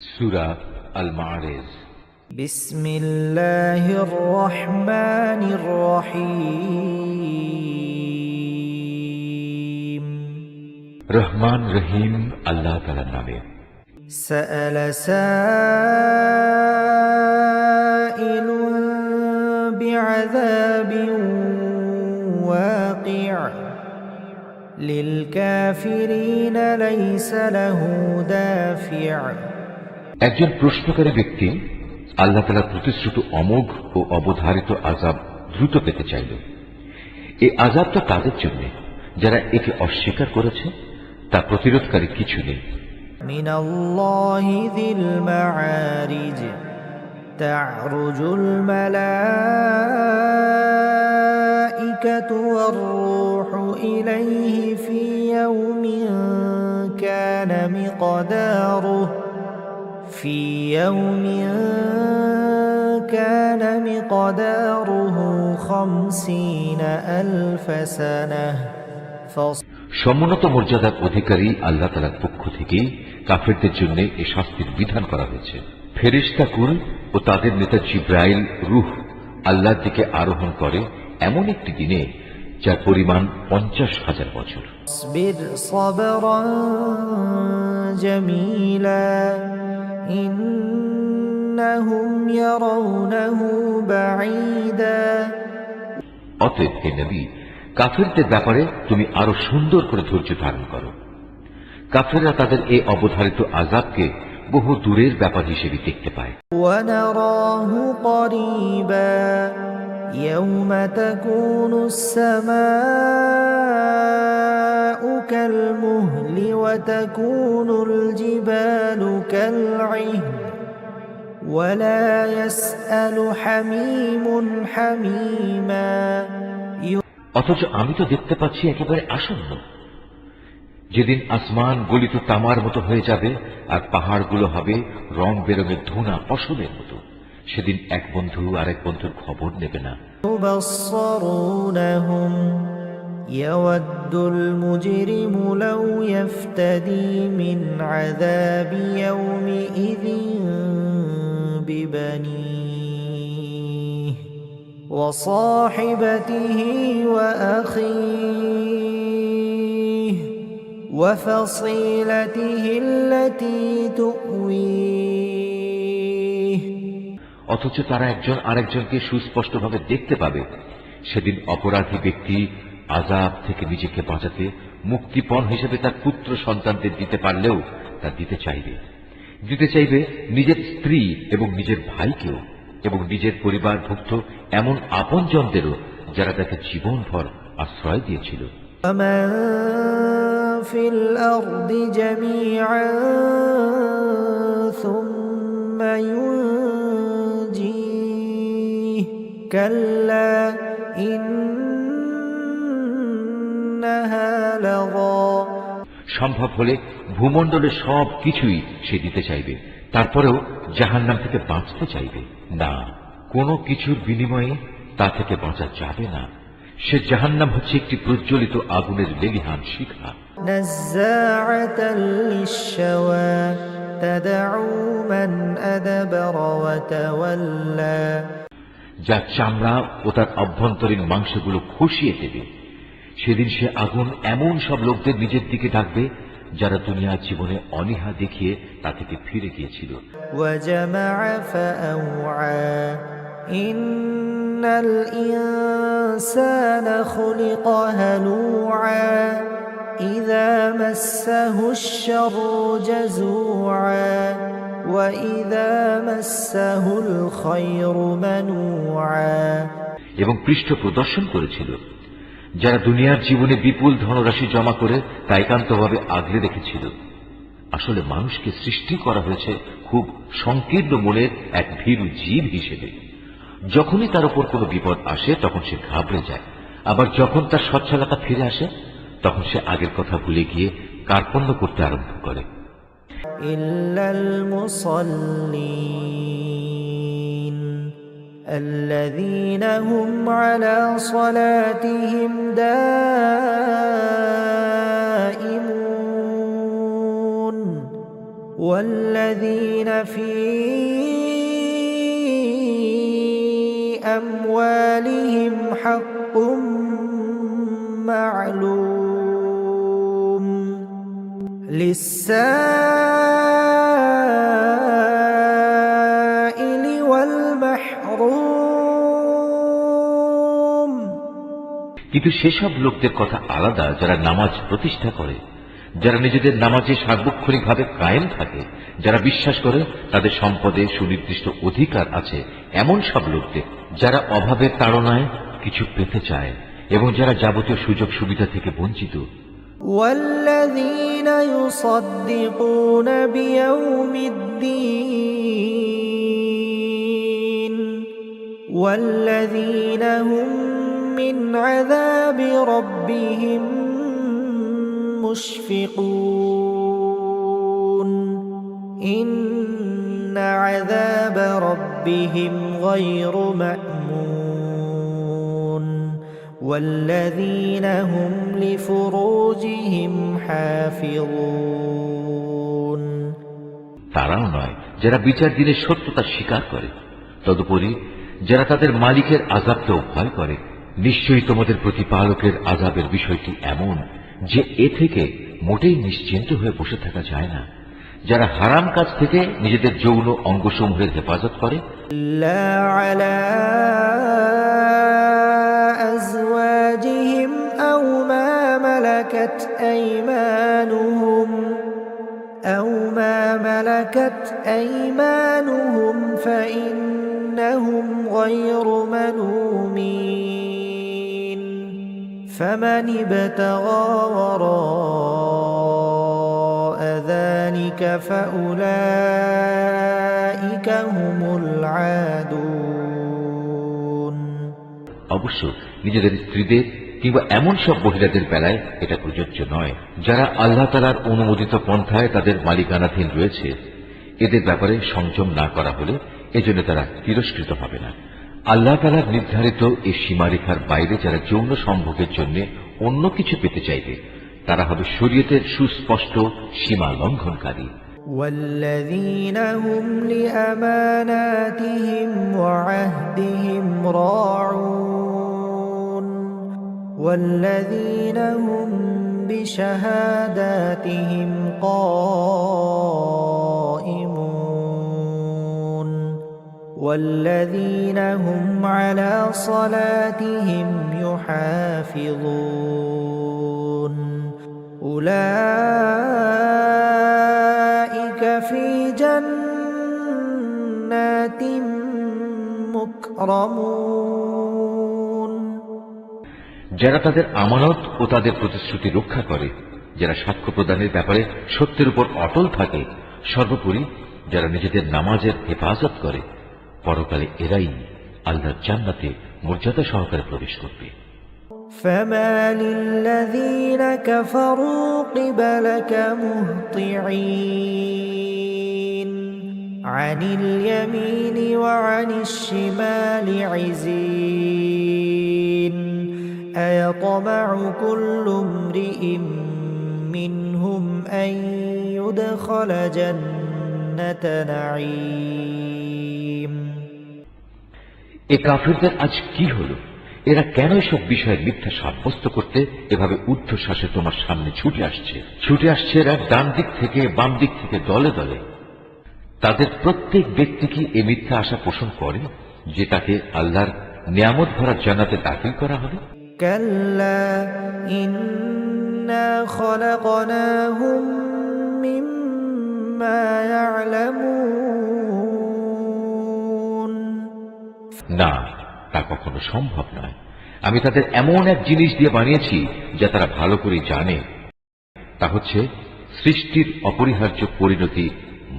সূরা আল মাআরিজ। বিসমিল্লাহির রহমানির রহিম। রহমান রহিম আল্লাহ তাআলার নামে। সাআলা সাইলুন বিআযাবিন ওয়াকি' লিল কাফিরিনা লাইসা লাহু দাফি'। একজন প্রশ্নকারী ব্যক্তি আল্লাহ তাআলার প্রতিশ্রুত অমোঘ ও অবধারিত আযাব দ্রুত পেতে চাইল। এই আযাবটা তাদের জন্য যারা একে অস্বীকার করেছে, তা প্রতিরোধকারী কিছু নেই। মিনাল্লাহি যিল মাআরিজ তা'রুজুল মালাইকাতু ওয়ার রূহু ইলাইহি ফি ইয়াউমিন কানা মিকদারুহু في يوم كان مقداره 50,000 سنة। সমুন্নত মর্যাদার অধিকারী আল্লাহ তাআলার পক্ষ থেকে কাফেরদের জন্য এই শাস্তির বিধান করা হয়েছে। ফেরেশতা কুল ও তাদের নেতা জিবরাইল রূহ আল্লাহর দিকে আরোহণ করে এমন একটি দিনে যার পরিমাণ 50,000 বছর। অতএব হে নবী, কাফেরদের ব্যাপারে তুমি আরো সুন্দর করে ধৈর্য ধারণ করো। কাফেররা তাদের এই অবধারিত আযাবকে বহু দূরের ব্যাপার হিসেবে দেখতে পায়। ওয়ানারাহু করিবা ইয়াওমা তাকুনুস সামাউ কালমুহলি ওয়া তাকুনুল জিবালু কালঈহন ওয়া লা ইয়াসআলু হামীমুন হামীমা। অথচ আমি তো দেখতে পাচ্ছি একেবারে আসন্ন, যেদিন আসমান গলিত তামার মতো হয়ে যাবে আর পাহাড়গুলো হবে রং বেরঙের ধুনা ফসলের মতো। সেদিন এক বন্ধু আরেক বন্ধুর খবর নেবে না। তুবাসসিরুনহুম ইয়াওয়াদ্দুল মুজরিমু লাউ ইফতাদি মিন আযাবি ইয়াউমিইযিন বিবানিহি ওয়া সাহিবাতিহি ওয়া আখিহি ওয়া ফাসিলাতিহি আল্লাতী তু'ওয়িহি। অথচ তারা একজন আরেকজনকে সুস্পষ্টভাবে দেখতে পাবে। সেদিন অপরাধী ব্যক্তি আযাব থেকে নিজেকে বাঁচাতে মুক্তিপণ হিসেবে তার পুত্র সন্তানদের দিতে পারলেও তা দিতে চাইবে নিজের স্ত্রী এবং নিজের ভাইকেও, এবং নিজের পরিবারভুক্ত এমন আপনজনদেরও যারা তাকে জীবনভর আশ্রয় দিয়েছিল। ফিল আরদি জামিআন সুম্মা কাল্লা ইন্নাহা লাযা। সম্ভব হলে ভূমণ্ডলের সব কিছুই সে দিতে চাইবে, তারপরেও জাহান্নাম থেকে বাঁচতে চাইবে না। কোনো কিছুর বিনিময়ে তা থেকে বাঁচা যাবে না। সে জাহান্নাম হচ্ছে একটি প্রজ্বলিত আগুনের লেলিহান শিখা। নাযাআতাল লিশ-শাওয়া তাদউ মান আদবারা ওয়া তাওয়াল্লা। যা চামড়া ও তার অভ্যন্তরীণ মাংসগুলো খসিয়ে দেবে। সেদিন সে আগুন এমন সব লোকদের নিজের দিকে ডাকবে যারা দুনিয়ার জীবনে অনীহা দেখিয়ে তা থেকে ফিরে গিয়েছিল। ওয়াজামাআ ফাআওআ ইন্নাল ইনসানা খুলিকা হালুআ ইযা মাসসাহুশ শাররু জাযুআ ওয়া ইযা মাসসাহুল খায়রু মানুআ। এবং পৃষ্ঠ প্রদর্শন করেছিল যারা দুনিয়ার জীবনে বিপুল ধনরাশি জমা করে তা একান্তভাবে আগলে রেখেছিল। আসলে মানুষকে সৃষ্টি করা হয়েছে খুব সংকীর্ণ মনের এক ভীরু জীব হিসেবে। যখনই তার উপর কোনো বিপদ আসে তখন সে ঘাবড়ে যায়, আবার যখন তার সচ্ছলতা ফিরে আসে তখন সে আগের কথা ভুলে গিয়ে কার্পণ্য করতে আরম্ভ করে। ইল্লাল মুসাল্লিন الذين هم على صلاتهم دائمون والذين في أموالهم حق معلوم للسائل والمحروم। কিন্তু সেসব লোকদের কথা আলাদা যারা নামাজ প্রতিষ্ঠা করে, যারা নিজেদের নামাজে সার্বক্ষণিকভাবে কায়েম থাকে, যারা বিশ্বাস করে তাদের সম্পদে সুনির্দিষ্ট অধিকার আছে এমন সব লোকদের, যারা অভাবের তাড়নায় কিছু পেতে চায় এবং যারা যাবতীয় সুযোগ সুবিধা থেকে বঞ্চিত। والذين يصدقون بيوم الدين والذين هم من عذاب ربهم مشفقون إن عذاب ربهم غير مأمون والذين هم لفروجهم حافظون। তারাও নয় যারা বিচার দিনের সত্যতা স্বীকার করে, তদুপরি যারা তাদের মালিকের আযাবকেও ভয় করে। নিশ্চয়ই তোমাদের প্রতিপালকের আযাবের বিষয়টি এমন যে এ থেকে মোটেই নিশ্চিন্ত হয়ে বসে থাকা যায় না। যারা হারাম কাজ থেকে নিজেদের যৌন অঙ্গসমূহের হেফাজত করে, لا على أزواجهم أو ما ملكت أيمانهم فإنهم غير ملومين فمن ابتغى وراء ذلك فأولئك هم العادون। অবশ্য নিজেদের স্ত্রীদের কিংবা এমন সব মহিলাদের বেলায় এটা প্রযোজ্য নয় যারা আল্লাহ তাআলার অনুমোদিত পন্থায় তাদের মালিকানাধীন রয়েছে। এদের ব্যাপারে সংযম না করা হলে এজন্য তারা তিরস্কৃত হবে না। আল্লাহ তাআলার নির্ধারিত এই সীমারেখার বাইরে যারা যৌন সম্ভোগের জন্য অন্য কিছু পেতে চাইবে তারা হবে শরীয়তের সুস্পষ্ট সীমা লঙ্ঘনকারী। والذين هم لأماناتهم وعهدهم راعون والذين هم بشهاداتهم قائمون والذين هم على صلاتهم يحافظون أولئك في جنات مكرمون। যারা তাদের আমানত ও তাদের প্রতিশ্রুতি রক্ষা করে, যারা সাক্ষ্য প্রদানের ব্যাপারে সত্যের উপর অটল থাকে, সর্বোপরি যারা নিজেদের নামাজের হেফাজত করে, পরকালে এরাই আল্লাহর জান্নাতে মর্যাদা সহকারে প্রবেশ করবে। فما للذين كفروا قبلك مهطعين عن اليمين وعن الشمال عزين أيطمع كل امرئ منهم أن يدخل جنة نعيم। এ কাফিরদের আজ কি হলো? এরা কেন এসব বিষয়ে মিথ্যা সাব্যস্ত করতে এভাবে ঊর্ধ্বশ্বাসে তোমার সামনে ছুটে আসছে এরা ডান দিক থেকে বাম দিক থেকে দলে দলে। তাদের প্রত্যেক ব্যক্তি কি এ মিথ্যা আশা পোষণ করে যে তাকে আল্লাহর নিয়ামত ভরা জান্নাতে দাখিল করা হবে? কাল্লা ইন্না খলাকনাহুম মিম্মা ইয়ালামুন। না, তা কখনো সম্ভব নয়। আমি তাদের এমন এক জিনিস দিয়ে বানিয়েছি যা তারা ভালো করে জানে, তা হচ্ছে সৃষ্টির অপরিহার্য পরিণতি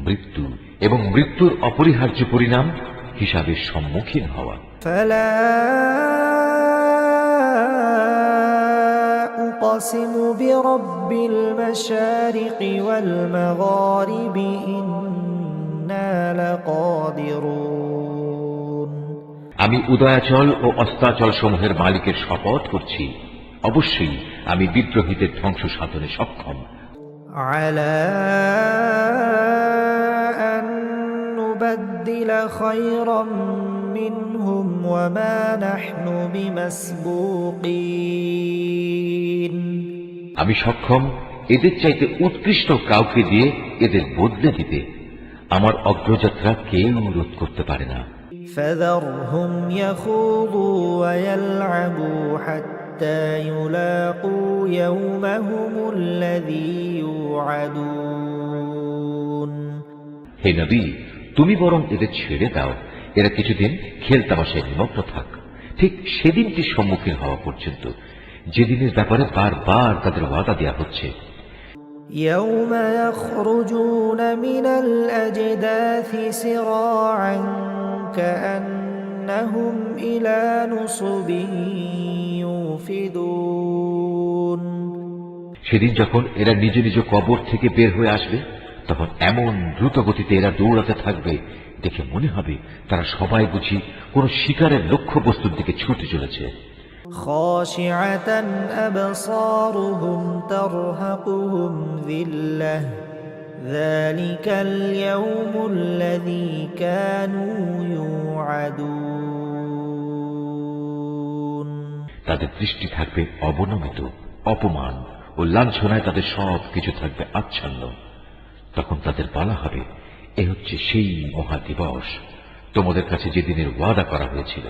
মৃত্যু এবং মৃত্যুর অপরিহার্য পরিণাম হিসাবে সম্মুখীন হওয়া। ফালা উকসিমু বিরব্বিল মাশারিকি ওয়াল মাগারিবি ইন্না লাকাদিরুন। আমি উদয়াচল ও অস্তাচল সমূহের মালিকের শপথ করছি, অবশ্যই আমি বিদ্রোহীদের ধ্বংস সাধনে সক্ষম। আলা نبدل خيرا منهم وما نحن بمسبوقين আমি সক্ষম এদের চাইতে উৎকৃষ্ট কাউকে দিয়ে এদের বদলে দিতে। আমার অগ্রযাত্রা কেউ রোধ করতে পারে না। فذرهم يخوضوا ويلعبوا حتى يلاقوا يومهم الذي يوعدون হে নবী, তুমি বরং এদের ছেড়ে দাও, এরা কিছুদিন খেলতামাশায় নিমগ্ন থাক, ঠিক সেদিনটির সম্মুখীন হওয়া পর্যন্ত যেদিনের ব্যাপারে বারবার তাদের ওয়াদা দেওয়া হচ্ছে। يوم يخرجون من الأجداث سراعا كأنهم إلى نصب يوفدون সেদিন যখন এরা নিজ নিজ কবর থেকে বের হয়ে আসবে, তখন এমন দ্রুত গতিতে এরা দৌড়াতে থাকবে, দেখে মনে হবে তারা সবাই বুঝি কোন শিকারের লক্ষ্য বস্তুর দিকে ছুটে চলেছে। خاشعة أبصارهم ترهقهم ذلة ذلك اليوم الذي كانوا يوعدون তাদের দৃষ্টি থাকবে অবনমিত, অপমান ও লাঞ্ছনায় তাদের সব কিছু থাকবে আচ্ছন্ন। তখন তাদের বলা হবে, এ হচ্ছে সেই মহা দিবস তোমাদের কাছে যেদিনের ওয়াদা করা হয়েছিল।